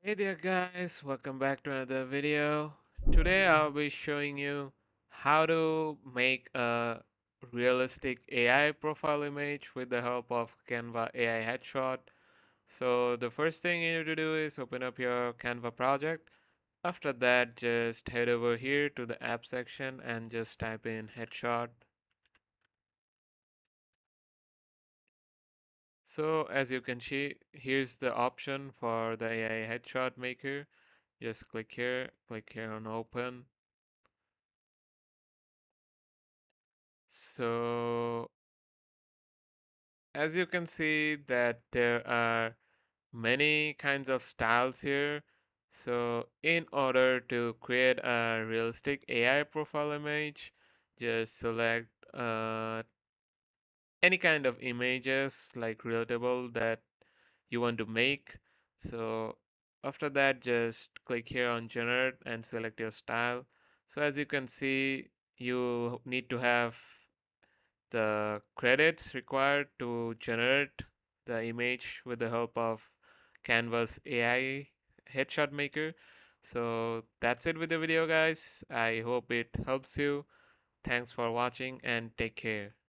Hey there guys, welcome back to another video. Today I'll be showing you how to make a realistic AI profile image with the help of Canva AI headshot. So the first thing you need to do is open up your Canva project. After that, just head over here to the app section and just type in headshot. So as you can see, here's the option for the AI headshot maker. Just click here on open. So as you can see that there are many kinds of styles here. So in order to create a realistic AI profile image, just select any kind of images like relatable that you want to make. So after that, just click here on generate and select your style. So as you can see, you need to have the credits required to generate the image with the help of Canva's AI headshot maker. So that's it with the video, guys. I hope it helps you. Thanks for watching and take care.